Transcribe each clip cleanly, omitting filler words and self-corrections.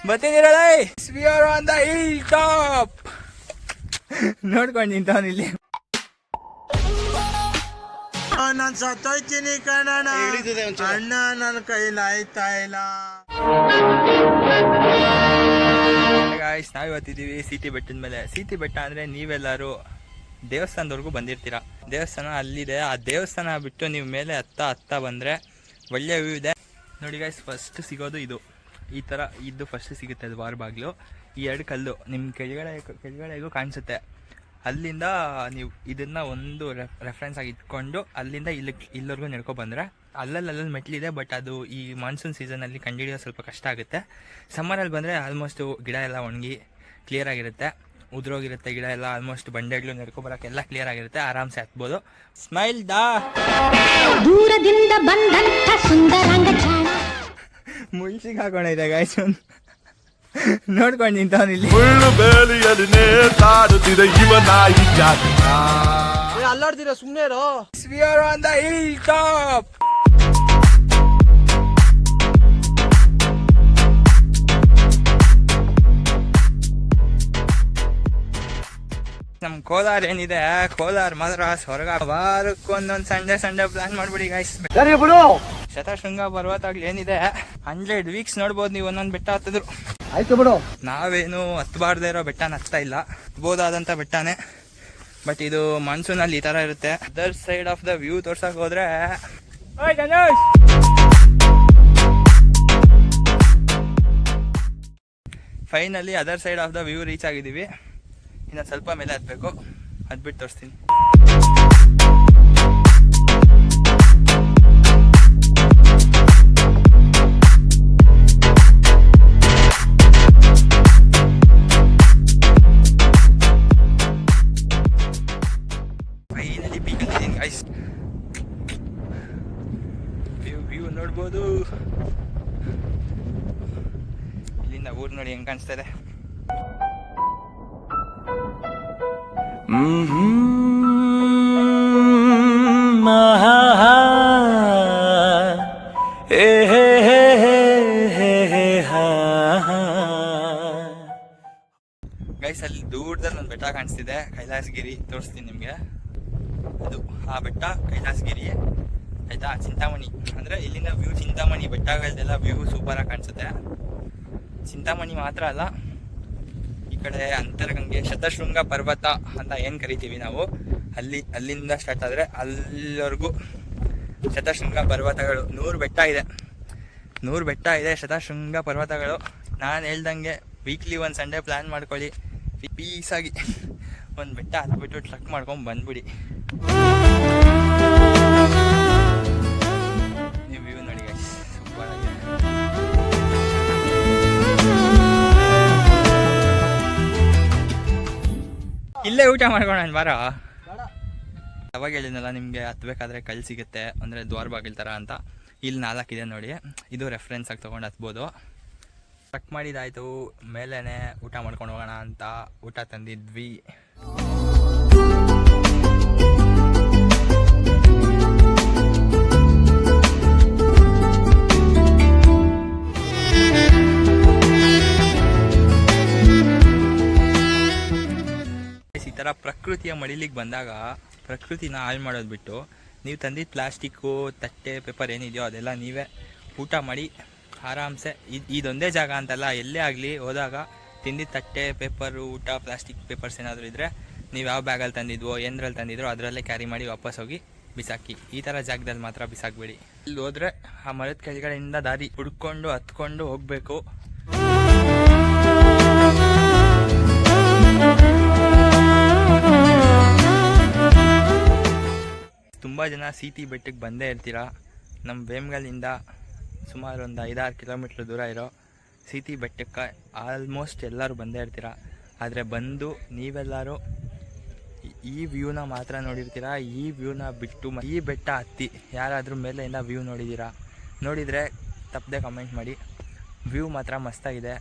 ಬರ್ತಿದ್ದೀರಲ್ಲ we are on the hill top. ನೋಡ್ಕೊಂಡು ನಿಂತವನು ಇಲ್ಲಿ. ನಾನು ಸತ್ತೋಯ್ತೀನಿ ಕಣಣ್ಣ, ಅಣ್ಣ ನನ್ನ ಕೈಲಿ ಆಯ್ತಾ ಇಲ್ಲ. ಗಾಯ್ಸ್, ನಾವು ಇವತ್ತಿದ್ದೀವಿ ಸಿಟಿ ಬೆಟ್ಟದ ಮೇಲೆ. ಸಿಟಿ ಬೆಟ್ಟ ಅಂದರೆ ನೀವೆಲ್ಲರೂ ದೇವಸ್ಥಾನದವರೆಗೂ ಬಂದಿರ್ತೀರ. ದೇವಸ್ಥಾನ ಅಲ್ಲಿದೆ. ಆ ದೇವಸ್ಥಾನ ಬಿಟ್ಟು ನೀವು ಮೇಲೆ ಹತ್ತ ಬಂದರೆ ಒಳ್ಳೆ ವ್ಯೂ ಇದೆ ನೋಡಿ ಗಾಯ್ಸ್. ಫಸ್ಟ್ ಸಿಗೋದು ಇದು, ಈ ಥರ ಇದು ಫಸ್ಟ್ ಸಿಗುತ್ತೆ. ಅದು ವಾರ ಬಾಗಿಲು, ಈ ಎರಡು ಕಲ್ಲು ನಿಮ್ಮ ಕೆಳಗಡೆಗೂ ಕಾಣಿಸುತ್ತೆ. ಅಲ್ಲಿಂದ ನೀವು ಇದನ್ನು ಒಂದು ರೆಫರೆನ್ಸ್ ಆಗಿ ಇಟ್ಕೊಂಡು ಅಲ್ಲಿಂದ ಇಲ್ಲಿವರೆಗೂ ನಡ್ಕೊಂಡು ಬಂದರೆ ಅಲ್ಲಲ್ಲಿ ಮೆಟ್ಲಿದೆ. ಬಟ್ ಅದು ಈ ಮಾನ್ಸೂನ್ ಸೀಸನಲ್ಲಿ ಕಂಡುಹಿಡಿಯೋದು ಸ್ವಲ್ಪ ಕಷ್ಟ ಆಗುತ್ತೆ. ಸಮ್ಮರಲ್ಲಿ ಬಂದರೆ ಆಲ್ಮೋಸ್ಟು ಗಿಡ ಎಲ್ಲ ಒಣಗಿ ಕ್ಲಿಯರ್ ಆಗಿರುತ್ತೆ, ಉದುರೋಗಿರುತ್ತೆ ಗಿಡ ಎಲ್ಲ. ಆಲ್ಮೋಸ್ಟ್ ಬಂಡೆಗಳು ನಡ್ಕೊಬರೋಕ್ಕೆಲ್ಲ ಕ್ಲಿಯರ್ ಆಗಿರುತ್ತೆ, ಆರಾಮ್ಸೆ ಹತ್ಬೋದು. ಸ್ಮೈಲ್ ದಾ ದೂರದಿಂದ ಬಂದಂತ ಸುಂದರಾಂಗ ಮುಳ್ಸಿಗೆ ಹಾಕೊಂಡಿದೆ ಗಾಯ್ಸ್. ನೋಡ್ಕೊಂಡು ನಿಂತವನು ಇಲ್ಲಿ. ಅಲ್ಲಾಡ್ತೀರ ಸುಮ್ಮನೆ ಇರೋ. V are on the hill top. ನಮ್ ಕೋಲಾರ ಏನಿದೆ, ಕೋಲಾರ ಮಾತ್ರ ಸ್ವರ್ಗ. ವಾರಕ್ಕೊಂದೊಂದು ಸಂಡೇ ಪ್ಲಾನ್ ಮಾಡ್ಬಿಡಿ ಗಾಯ್ಸ್. ಶತಶೃಂಗ ಪರ್ವತಗಳು ಏನಿದೆ 100 ವೀಕ್ಸ್ ನೋಡ್ಬೋದು ನೀವು ಒಂದೊಂದು ಬೆಟ್ಟ ಹತ್ತಿದ್ರು. ಆಯ್ತು ಬಿಡು, ನಾವೇನು ಹತ್ತಬಾರ್ದೇ ಇರೋ ಬೆಟ್ಟನ ಹತ್ತಾ ಇಲ್ಲ, ಹತ್ಬೋದಾದಂಥ ಬೆಟ್ಟನೇ. ಬಟ್ ಇದು ಮಾನ್ಸೂನಲ್ಲಿ ಈ ಥರ ಇರುತ್ತೆ. Other side of the view ತೋರ್ಸಕ್ಕೆ ಹೋದ್ರೆ finally other side of the view reach ಆಗಿದ್ದೀವಿ. ಇನ್ನು ಸ್ವಲ್ಪ ಮೇಲೆ ಹತ್ಬೇಕು, ಹತ್ಬಿಟ್ಟು ತೋರಿಸ್ತೀನಿ. ಫೈನಲಿ ಪೀಕ್ ಹತ್ತಿದ್ದೀನಿ ಗೈಸ್. ವ್ಯೂ ನೋಡ್ಬೋದು. ಇಲ್ಲಿಂದ ಊರು ನೋಡಿ ಹೆಂಗೆ ಕಾಣಿಸ್ತಾ ಇದೆ. ಗೈಸ್, ಅಲ್ಲಿ ದೂರದಲ್ಲಿ ಒಂದು ಬೆಟ್ಟ ಕಾಣಿಸ್ತಿದೆ, ಕೈಲಾಸಗಿರಿ. ತೋರಿಸ್ತೀನಿ ನಿಮಗೆ. ಅದು ಆ ಬೆಟ್ಟ ಕೈಲಾಸಗಿರಿ ಆಯ್ತಾ. ಚಿಂತಾಮಣಿ ಅಂದರೆ ಇಲ್ಲಿಂದ ವ್ಯೂ ಚಿಂತಾಮಣಿ ಬೆಟ್ಟಗಳದೆಲ್ಲ ವ್ಯೂ ಸೂಪರಾಗಿ ಕಾಣಿಸುತ್ತೆ. ಚಿಂತಾಮಣಿ ಮಾತ್ರ ಅಲ್ಲ, ಈ ಕಡೆ ಅಂತರಗಂಗೆ ಶತಶೃಂಗ ಪರ್ವತ ಅಂತ ಏನು ಕರಿತೀವಿ ನಾವು, ಅಲ್ಲಿಂದ ಸ್ಟಾರ್ಟ್ ಆದರೆ ಅಲ್ಲಿವರೆಗೂ ಶತಶೃಂಗ ಪರ್ವತಗಳು. 100 ಬೆಟ್ಟ ಇದೆ, 100 ಬೆಟ್ಟ ಇದೆ, ಶತಶೃಂಗ ಪರ್ವತಗಳು. ನಾನು ಹೇಳ್ದಂಗೆ ವೀಕ್ಲಿ ಒಂದು ಸಂಡೇ ಪ್ಲ್ಯಾನ್ ಮಾಡ್ಕೊಳ್ಳಿ, ಪೀಸಾಗಿ ಒಂದು ಬೆಟ್ಟ ಹತ್ಬಿಟ್ಟು ಟ್ರಕ್ ಮಾಡ್ಕೊಂಡು ಬಂದ್ಬಿಡಿ. ನೀವು ವ್ಯೂ ನೋಡಿ ಗೈಸ್, ಸೂಪರ್ ಆಗಿದೆ. ಇಲ್ಲೇ ಊಟ ಮಾಡ್ಕೊಂಡು ನಾನು ಬಾರ. ಅವಾಗ ಹೇಳಿದ್ನಲ್ಲ ನಿಮಗೆ ಹತ್ಬೇಕಾದ್ರೆ ಕಲ್ಲು ಸಿಗುತ್ತೆ, ಅಂದರೆ ದ್ವಾರ ಬಾಗಿಲು ಥರ ಅಂತ. ಇಲ್ಲಿ 4 ಇದೆ ನೋಡಿ, ಇದು ರೆಫರೆನ್ಸ್ ಆಗಿ ತೊಗೊಂಡು ಹತ್ಬೋದು. ಟ್ರಕ್ ಮಾಡಿದಾಯಿತು, ಮೇಲೇ ಊಟ ಮಾಡ್ಕೊಂಡು ಹೋಗೋಣ ಅಂತ ಊಟ ತಂದಿದ್ವಿ. ಈ ಥರ ಪ್ರಕೃತಿಯ ಮಡಿಲಿಗೆ ಬಂದಾಗ ಪ್ರಕೃತಿನ ಹಾಳು ಮಾಡೋದು ಬಿಟ್ಟು ನೀವು ತಂದಿದ್ದ ಪ್ಲಾಸ್ಟಿಕ್ಕು, ತಟ್ಟೆ, ಪೇಪರ್ ಏನಿದೆಯೋ ಅದೆಲ್ಲ ನೀವೇ ಊಟ ಮಾಡಿ ಆರಾಮ್ಸೆ. ಇದೊಂದೇ ಜಾಗ ಅಂತಲ್ಲ, ಎಲ್ಲೇ ಆಗಲಿ ಹೋದಾಗ ತಿಂದಿದ್ದ ತಟ್ಟೆ, ಪೇಪರು, ಊಟ, ಪ್ಲಾಸ್ಟಿಕ್ ಪೇಪರ್ಸ್ ಏನಾದರೂ ಇದ್ದರೆ ನೀವು ಯಾವ ಬ್ಯಾಗಲ್ಲಿ ತಂದಿದ್ವೋ, ಏನರಲ್ಲಿ ತಂದಿದ್ರೋ ಅದರಲ್ಲೇ ಕ್ಯಾರಿ ಮಾಡಿ ವಾಪಸ್ ಹೋಗಿ ಬಿಸಾಕಿ. ಈ ಥರ ಜಾಗದಲ್ಲಿ ಮಾತ್ರ ಬಿಸಾಕಬೇಡಿ. ಇಲ್ಲಿ ಹೋದರೆ ಆ ಮರದ ಕೆಳಗಡೆಯಿಂದ ದಾರಿ ಹುಡ್ಕೊಂಡು ಹತ್ಕೊಂಡು ಹೋಗಬೇಕು. ತುಂಬ ಜನ ಸಿಟಿ ಬೆಟ್ಟಕ್ಕೆ ಬಂದೇ ಇರ್ತೀರ. ನಮ್ಮ ವೇಮಗಲ್ಲಿಂದ ಸುಮಾರು ಒಂದು 5-6 ಕಿಲೋಮೀಟ್ರ್ ದೂರ ಇರೋ ಸಿಟಿ ಬೆಟ್ಟಕ್ಕೆ ಆಲ್ಮೋಸ್ಟ್ ಎಲ್ಲರೂ ಬಂದೇ ಇರ್ತೀರ. ಆದರೆ ಬಂದು ನೀವೆಲ್ಲರೂ ಈ ವ್ಯೂನ ಮಾತ್ರ ನೋಡಿರ್ತೀರ. ಈ ವ್ಯೂನ ಬಿಟ್ಟು ಈ ಬೆಟ್ಟ ಹತ್ತಿ ಯಾರಾದರೂ ಮೇಲೆಯಿಂದ ವ್ಯೂ ನೋಡಿದರೆ ತಪ್ಪದೆ ಕಮೆಂಟ್ ಮಾಡಿ. ವ್ಯೂ ಮಾತ್ರ ಮಸ್ತಾಗಿದೆ.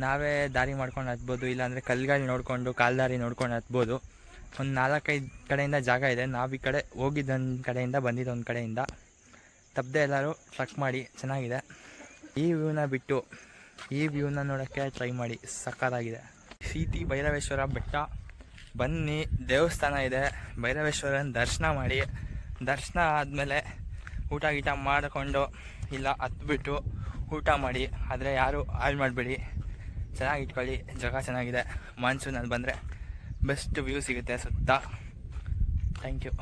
ನಾವೇ ದಾರಿ ಮಾಡ್ಕೊಂಡು ಹತ್ಬೋದು, ಇಲ್ಲಾಂದರೆ ಕಲ್ಗಳು ನೋಡಿಕೊಂಡು ಕಾಲ್ದಾರಿ ನೋಡ್ಕೊಂಡು ಹತ್ಬೋದು. ಒಂದು 4-5 ಕಡೆಯಿಂದ ಜಾಗ ಇದೆ. ನಾವು ಈ ಕಡೆ ಹೋಗಿದ್ದೊಂದು ಕಡೆಯಿಂದ ಬಂದಿದ್ದೊಂದು ಕಡೆಯಿಂದ. ತಪ್ಪದೆ ಎಲ್ಲರೂ ಟ್ರಕ್ ಮಾಡಿ, ಚೆನ್ನಾಗಿದೆ. ಈ ವ್ಯೂನ ಬಿಟ್ಟು ಈ ವ್ಯೂನ ನೋಡೋಕ್ಕೆ ಟ್ರೈ ಮಾಡಿ, ಸಕ್ಕತ್ತಾಗಿದೆ. ಸೀತಿ ಭೈರವೇಶ್ವರ ಬೆಟ್ಟ ಬನ್ನಿ, ದೇವಸ್ಥಾನ ಇದೆ, ಭೈರವೇಶ್ವರನ ದರ್ಶನ ಮಾಡಿ, ದರ್ಶನ ಆದಮೇಲೆ ಊಟ ಗೀಟ ಮಾಡಿಕೊಂಡು ಇಲ್ಲ ಹತ್ಬಿಟ್ಟು ಊಟ ಮಾಡಿ. ಆದರೆ ಯಾರು ಹಾಳು ಮಾಡಬೇಡಿ, ಚೆನ್ನಾಗಿ ಇಟ್ಕೊಳ್ಳಿ. ಜಾಗ ಚೆನ್ನಾಗಿದೆ, ಮಾನ್ಸೂನಲ್ಲಿ ಬಂದರೆ ಬೆಸ್ಟ್ ವ್ಯೂ ಸಿಗುತ್ತೆ ಸುತ್ತ. Thank you.